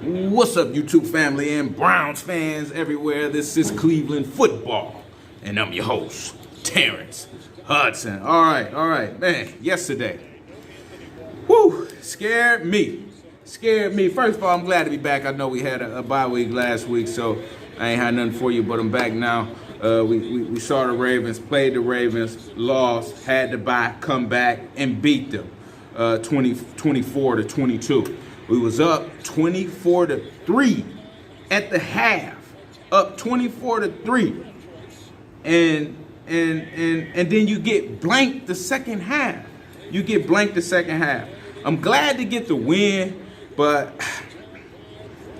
What's up, YouTube family and Browns fans everywhere? This is Cleveland football, and I'm your host, Terrence Hudson. All right, man. Yesterday, scared me. First of all, I'm glad to be back. I know we had a bye week last week, so I ain't had nothing for you, but I'm back now. We saw the Ravens, played the Ravens, lost, had to bye, come back, and beat them 24-22. We was up 24-3 at the half, up 24-3, and then you get blanked the second half. I'm glad to get the win, but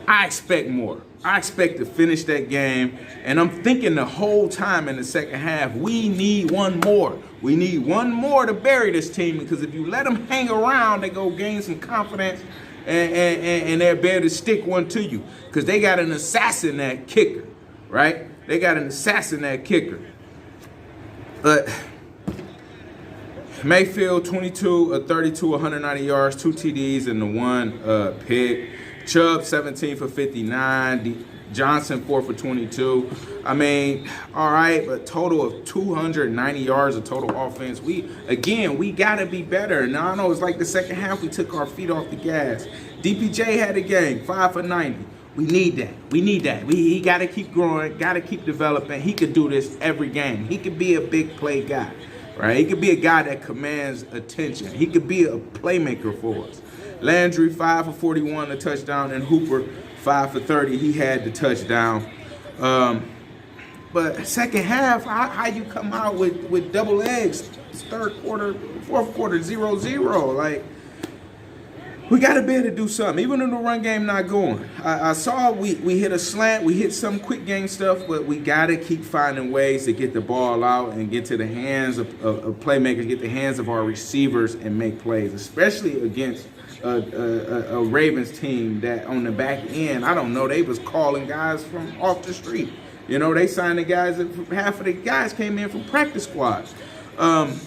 I expect more. I expect to finish that game, and I'm thinking the whole time in the second half, we need one more. We need one more to bury this team, because if you let them hang around, they go gain some confidence, and they're able to stick one to you, because they got an assassin at kicker, right? They got an assassin at kicker. But Mayfield, 32, 190 yards, 2 TDs, and the one pick. Chubb, 17 for 59. Johnson, 4 for 22. I mean, all right, but total of 290 yards of total offense. We got to be better. Now, I know it's like the second half, we took our feet off the gas. DPJ had a game, 5 for 90. We need that. He got to keep growing, got to keep developing. He could do this every game. He could be a big play guy, right? He could be a guy that commands attention. He could be a playmaker for us. Landry, 5 for 41, a touchdown, and Hooper, 5 for 30. He had the touchdown. But second half, how you come out with double eggs? Fourth quarter, 0-0. Like, we got to be able to do something, even if the run game not going. I saw we hit a slant, we hit some quick game stuff, but we got to keep finding ways to get the ball out and get to the hands of playmakers, get the hands of our receivers and make plays, especially against a Ravens team that on the back end, I don't know, they was calling guys from off the street. You know, they signed the guys, half of the guys came in from practice squads. I'm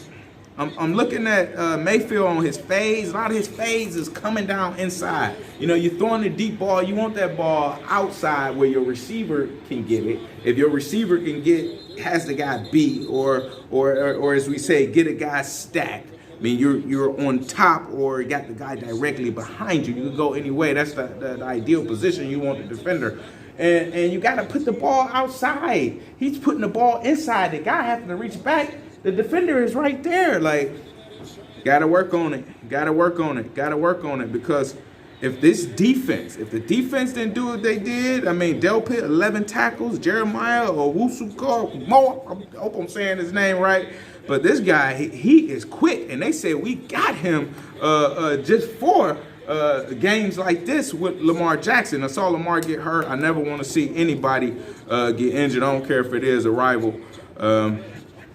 looking at Mayfield on his fades. A lot of his fades is coming down inside. You know, you're throwing the deep ball. You want that ball outside where your receiver can get it. If your receiver has the guy beat, or as we say, get a guy stacked. I mean, you're on top or you got the guy directly behind you. You can go any way. That's the ideal position. You want the defender. And you got to put the ball outside. He's putting the ball inside. The guy having to reach back. The defender is right there. Like, got to work on it. Because if the defense didn't do what they did, I mean, Delpit, 11 tackles, Jeremiah Owusu-Koramoah, I hope I'm saying his name right. But this guy, he is quick, and they said we got him just for games like this with Lamar Jackson. I saw Lamar get hurt. I never want to see anybody get injured. I don't care if it is a rival.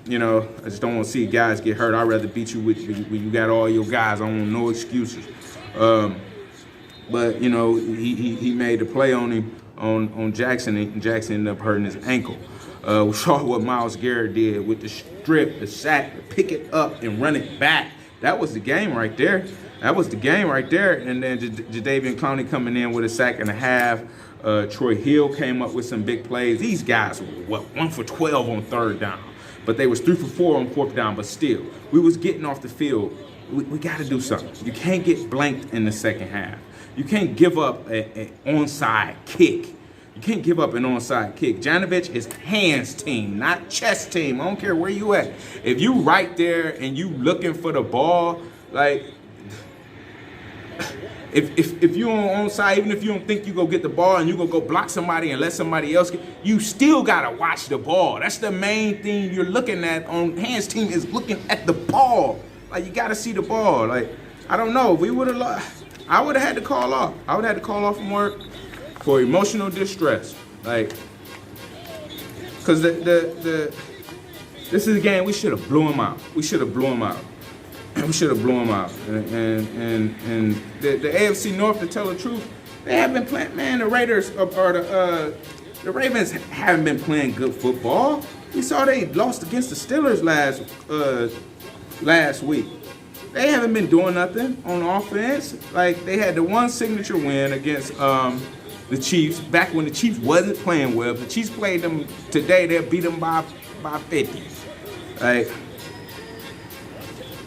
You know, I just don't want to see guys get hurt. I'd rather beat you when you got all your guys. I don't want no excuses. But, you know, he made the play on him, on Jackson, and Jackson ended up hurting his ankle. We saw what Myles Garrett did with the strip, the sack, the pick it up and run it back. That was the game right there. And then Jadeveon Clowney coming in with a sack and a half. Troy Hill came up with some big plays. These guys were, 1 for 12 on third down. But they was 3 for 4 on fourth down. But still, we was getting off the field. We got to do something. You can't get blanked in the second half. You can't give up an onside kick. Janovich is hands team, not chest team. I don't care where you at. If you right there and you looking for the ball, like, if you on onside, even if you don't think you go get the ball and you gonna go block somebody and let somebody else get, you still gotta watch the ball. That's the main thing you're looking at on hands team, is looking at the ball. Like, you gotta see the ball. Like, I don't know, if we would have lost, I would have had to call off. From work for emotional distress. Like, because this is a game we should have blew him out. And the AFC North, to tell the truth, they have been playing. Man, the Ravens haven't been playing good football. We saw they lost against the Steelers last week. they haven't been doing nothing on offense. Like, they had the one signature win against the Chiefs back when the Chiefs wasn't playing well. If the Chiefs played them today, they'll beat them by 50. Like,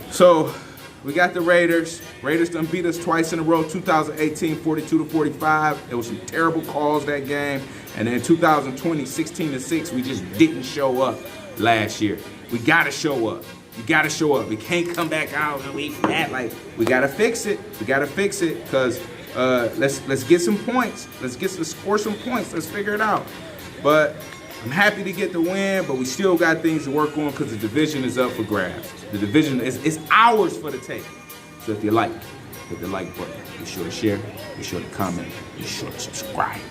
so we got the Raiders. Raiders done beat us twice in a row, 2018, 42-45. There was some terrible calls that game. And then 2020, 16-6, we just didn't show up last year. We gotta show up. You gotta show up. We can't come back out and we fat. Like, we gotta fix it. We gotta fix it, because let's get some points. Let's score some points. Let's figure it out. But I'm happy to get the win, but we still got things to work on because the division is up for grabs. The division is ours for the take. So if you like, hit the like button. Be sure to share. Be sure to comment. Be sure to subscribe.